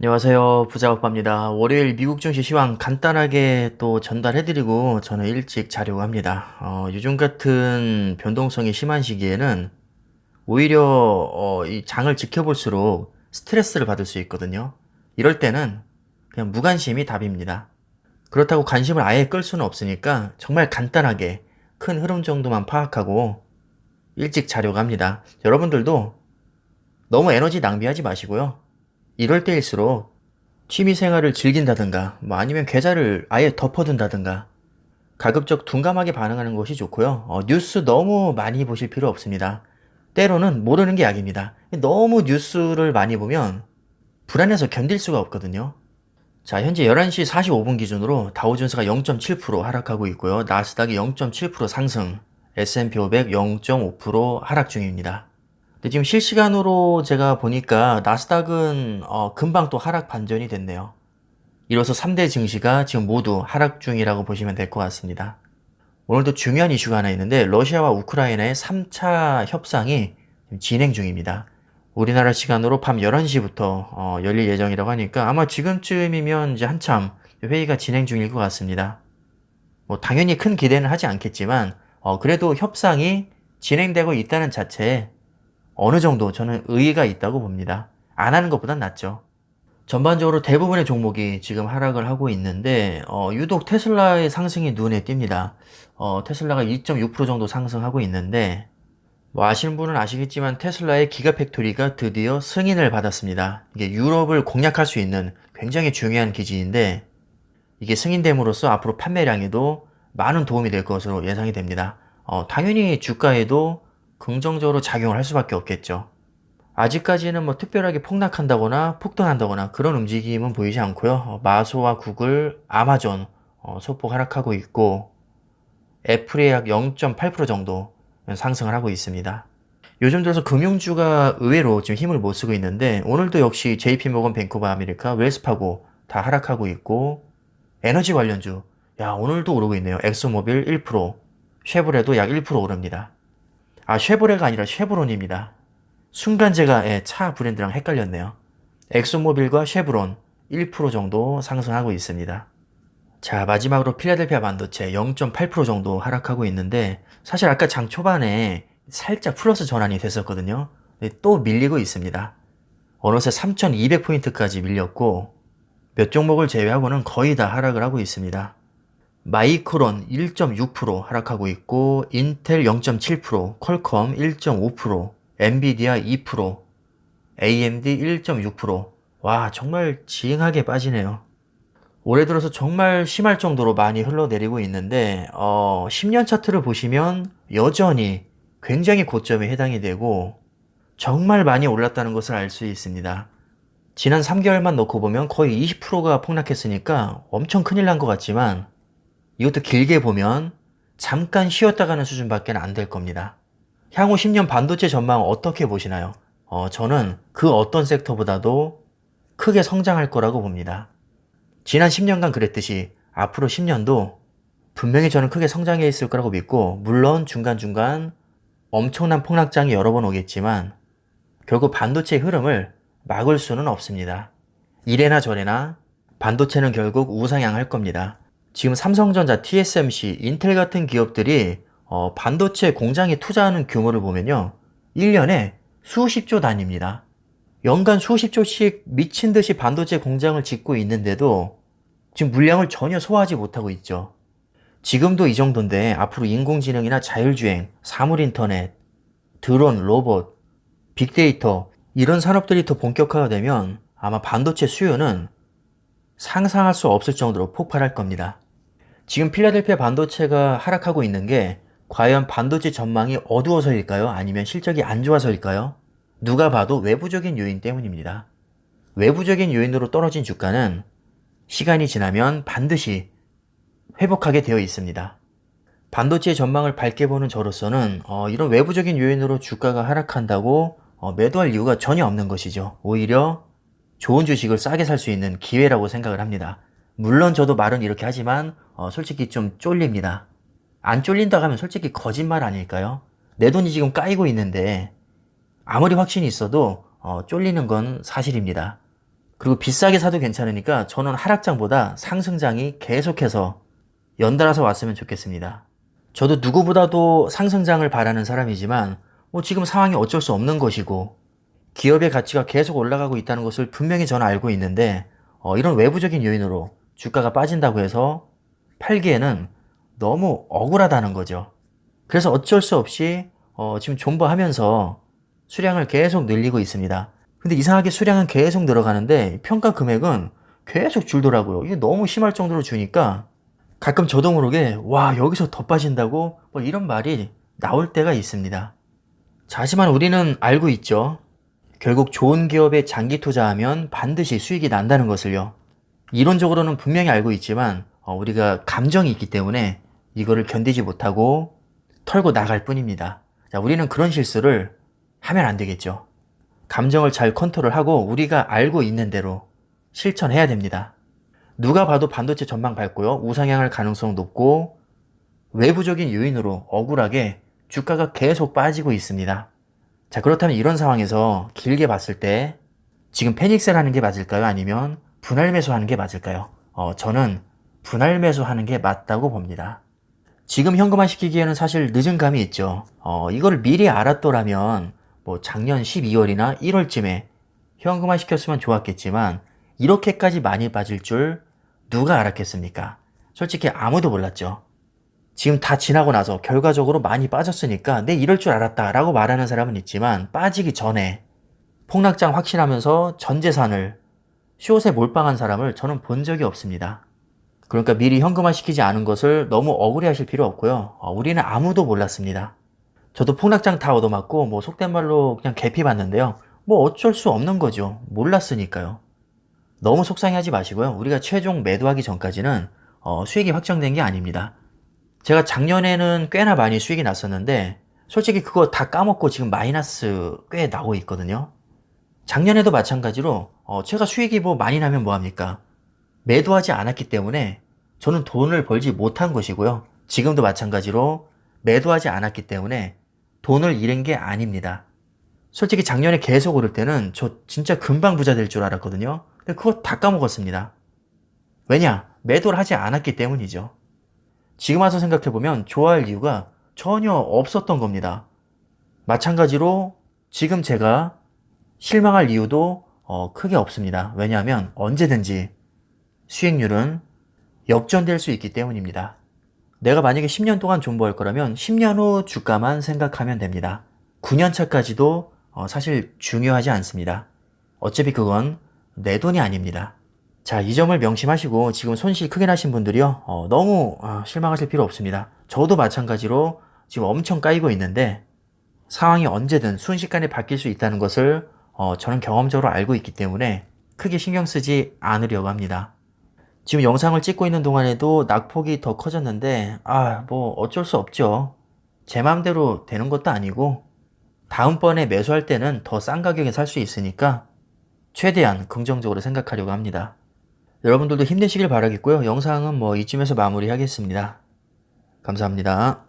안녕하세요. 부자오빠입니다. 월요일 미국 증시 시황 간단하게 또 전달해드리고 저는 일찍 자려고 합니다. 요즘 같은 변동성이 심한 시기에는 오히려 이 장을 지켜볼수록 스트레스를 받을 수 있거든요. 이럴 때는 그냥 무관심이 답입니다. 그렇다고 관심을 아예 끌 수는 없으니까 정말 간단하게 큰 흐름 정도만 파악하고 일찍 자려고 합니다. 여러분들도 너무 에너지 낭비하지 마시고요. 이럴 때일수록 취미 생활을 즐긴다든가, 뭐 아니면 계좌를 아예 덮어둔다든가, 가급적 둔감하게 반응하는 것이 좋고요. 뉴스 너무 많이 보실 필요 없습니다. 때로는 모르는 게 약입니다. 너무 뉴스를 많이 보면 불안해서 견딜 수가 없거든요. 자, 현재 11시 45분 기준으로 다우존스가 0.7% 하락하고 있고요. 나스닥이 0.7% 상승, S&P 500 0.5% 하락 중입니다. 근데 지금 실시간으로 제가 보니까 나스닥은 금방 또 하락 반전이 됐네요. 이로써 3대 증시가 지금 모두 하락 중이라고 보시면 될 것 같습니다. 오늘도 중요한 이슈가 하나 있는데 러시아와 우크라이나의 3차 협상이 진행 중입니다. 우리나라 시간으로 밤 11시부터 열릴 예정이라고 하니까 아마 지금쯤이면 이제 한참 회의가 진행 중일 것 같습니다. 뭐 당연히 큰 기대는 하지 않겠지만 그래도 협상이 진행되고 있다는 자체에 어느 정도 저는 의의가 있다고 봅니다. 안 하는 것보단 낫죠. 전반적으로 대부분의 종목이 지금 하락을 하고 있는데 유독 테슬라의 상승이 눈에 띕니다. 테슬라가 2.6% 정도 상승하고 있는데 뭐 아시는 분은 아시겠지만 테슬라의 기가팩토리가 드디어 승인을 받았습니다. 이게 유럽을 공략할 수 있는 굉장히 중요한 기지인데 이게 승인됨으로써 앞으로 판매량에도 많은 도움이 될 것으로 예상이 됩니다. 당연히 주가에도 긍정적으로 작용을 할 수밖에 없겠죠. 아직까지는 뭐 특별하게 폭락한다거나 폭등한다거나 그런 움직임은 보이지 않고요. 마소와 구글, 아마존 소폭 하락하고 있고 애플이 약 0.8% 정도 상승을 하고 있습니다. 요즘 들어서 금융주가 의외로 지금 힘을 못 쓰고 있는데 오늘도 역시 JP모건, 뱅크 오브 아메리카, 웰스파고 다 하락하고 있고 에너지 관련주 오늘도 오르고 있네요. 엑소모빌 1%, 쉐보레도 약 1% 오릅니다. 쉐보레가 아니라 쉐보론입니다. 순간 제가 차 브랜드랑 헷갈렸네요. 엑소모빌과 쉐브론 1% 정도 상승하고 있습니다. 자, 마지막으로 필라델피아 반도체 0.8% 정도 하락하고 있는데 사실 아까 장 초반에 살짝 플러스 전환이 됐었거든요. 또 밀리고 있습니다. 어느새 3200포인트까지 밀렸고 몇 종목을 제외하고는 거의 다 하락을 하고 있습니다. 마이크론 1.6% 하락하고 있고 인텔 0.7%, 퀄컴 1.5%, 엔비디아 2%, AMD 1.6%. 와, 정말 징하게 빠지네요. 올해 들어서 정말 심할 정도로 많이 흘러내리고 있는데 10년 차트를 보시면 여전히 굉장히 고점에 해당이 되고 정말 많이 올랐다는 것을 알 수 있습니다. 지난 3개월만 놓고 보면 거의 20%가 폭락했으니까 엄청 큰일 난 것 같지만 이것도 길게 보면 잠깐 쉬었다 가는 수준밖에 안 될 겁니다. 향후 10년 반도체 전망 어떻게 보시나요? 저는 그 어떤 섹터보다도 크게 성장할 거라고 봅니다. 지난 10년간 그랬듯이 앞으로 10년도 분명히 저는 크게 성장해 있을 거라고 믿고 물론 중간중간 엄청난 폭락장이 여러 번 오겠지만 결국 반도체의 흐름을 막을 수는 없습니다. 이래나 저래나 반도체는 결국 우상향할 겁니다. 지금 삼성전자, TSMC, 인텔 같은 기업들이 반도체 공장에 투자하는 규모를 보면요. 1년에 수십조 단위입니다. 연간 수십조씩 미친 듯이 반도체 공장을 짓고 있는데도 지금 물량을 전혀 소화하지 못하고 있죠. 지금도 이 정도인데 앞으로 인공지능이나 자율주행, 사물인터넷, 드론, 로봇, 빅데이터 이런 산업들이 더 본격화가 되면 아마 반도체 수요는 상상할 수 없을 정도로 폭발할 겁니다. 지금 필라델피아 반도체가 하락하고 있는 게 과연 반도체 전망이 어두워서일까요? 아니면 실적이 안 좋아서일까요? 누가 봐도 외부적인 요인 때문입니다. 외부적인 요인으로 떨어진 주가는 시간이 지나면 반드시 회복하게 되어 있습니다. 반도체 전망을 밝게 보는 저로서는 이런 외부적인 요인으로 주가가 하락한다고 매도할 이유가 전혀 없는 것이죠. 오히려 좋은 주식을 싸게 살 수 있는 기회라고 생각을 합니다. 물론 저도 말은 이렇게 하지만 솔직히 좀 쫄립니다. 안 쫄린다고 하면 솔직히 거짓말 아닐까요? 내 돈이 지금 까이고 있는데 아무리 확신이 있어도 쫄리는 건 사실입니다. 그리고 비싸게 사도 괜찮으니까 저는 하락장보다 상승장이 계속해서 연달아서 왔으면 좋겠습니다. 저도 누구보다도 상승장을 바라는 사람이지만 뭐 지금 상황이 어쩔 수 없는 것이고 기업의 가치가 계속 올라가고 있다는 것을 분명히 저는 알고 있는데 이런 외부적인 요인으로 주가가 빠진다고 해서 팔기에는 너무 억울하다는 거죠. 그래서 어쩔 수 없이 지금 존버하면서 수량을 계속 늘리고 있습니다. 근데 이상하게 수량은 계속 늘어가는데 평가 금액은 계속 줄더라고요. 이게 너무 심할 정도로 주니까 가끔 저도 모르게 와 여기서 더 빠진다고 뭐 이런 말이 나올 때가 있습니다. 자, 하지만 우리는 알고 있죠. 결국 좋은 기업에 장기 투자하면 반드시 수익이 난다는 것을요. 이론적으로는 분명히 알고 있지만 우리가 감정이 있기 때문에 이거를 견디지 못하고 털고 나갈 뿐입니다. 자, 우리는 그런 실수를 하면 안 되겠죠. 감정을 잘 컨트롤하고 우리가 알고 있는 대로 실천해야 됩니다. 누가 봐도 반도체 전망 밝고요. 우상향할 가능성 높고 외부적인 요인으로 억울하게 주가가 계속 빠지고 있습니다. 자, 그렇다면 이런 상황에서 길게 봤을 때 지금 패닉셀 하는 게 맞을까요? 아니면 분할 매수하는 게 맞을까요? 저는 분할 매수하는 게 맞다고 봅니다. 지금 현금화 시키기에는 사실 늦은 감이 있죠. 이거를 미리 알았더라면 뭐 작년 12월이나 1월쯤에 현금화 시켰으면 좋았겠지만 이렇게까지 많이 빠질 줄 누가 알았겠습니까? 솔직히 아무도 몰랐죠. 지금 다 지나고 나서 결과적으로 많이 빠졌으니까 내 이럴 줄 알았다 라고 말하는 사람은 있지만 빠지기 전에 폭락장 확신하면서 전 재산을 숏에 몰빵한 사람을 저는 본 적이 없습니다. 그러니까 미리 현금화 시키지 않은 것을 너무 억울해 하실 필요 없고요. 우리는 아무도 몰랐습니다. 저도 폭락장 다 얻어맞고 뭐 속된 말로 그냥 개피 봤는데요. 뭐 어쩔 수 없는 거죠. 몰랐으니까요. 너무 속상해하지 마시고요. 우리가 최종 매도하기 전까지는 수익이 확정된 게 아닙니다. 제가 작년에는 꽤나 많이 수익이 났었는데 솔직히 그거 다 까먹고 지금 마이너스 꽤 나고 있거든요. 작년에도 마찬가지로 제가 수익이 뭐 많이 나면 뭐합니까? 매도하지 않았기 때문에 저는 돈을 벌지 못한 것이고요. 지금도 마찬가지로 매도하지 않았기 때문에 돈을 잃은 게 아닙니다. 솔직히 작년에 계속 오를 때는 저 진짜 금방 부자 될 줄 알았거든요. 근데 그거 다 까먹었습니다. 왜냐? 매도를 하지 않았기 때문이죠. 지금 와서 생각해보면 좋아할 이유가 전혀 없었던 겁니다. 마찬가지로 지금 제가 실망할 이유도 크게 없습니다. 왜냐하면 언제든지 수익률은 역전될 수 있기 때문입니다. 내가 만약에 10년 동안 존버할 거라면 10년 후 주가만 생각하면 됩니다. 9년 차까지도 사실 중요하지 않습니다. 어차피 그건 내 돈이 아닙니다. 자, 이 점을 명심하시고 지금 손실 크게 나신 분들이요. 너무 실망하실 필요 없습니다. 저도 마찬가지로 지금 엄청 까이고 있는데 상황이 언제든 순식간에 바뀔 수 있다는 것을 저는 경험적으로 알고 있기 때문에 크게 신경 쓰지 않으려고 합니다. 지금 영상을 찍고 있는 동안에도 낙폭이 더 커졌는데 뭐 어쩔 수 없죠. 제 마음대로 되는 것도 아니고 다음번에 매수할 때는 더 싼 가격에 살 수 있으니까 최대한 긍정적으로 생각하려고 합니다. 여러분들도 힘내시길 바라겠고요. 영상은 뭐 이쯤에서 마무리하겠습니다. 감사합니다.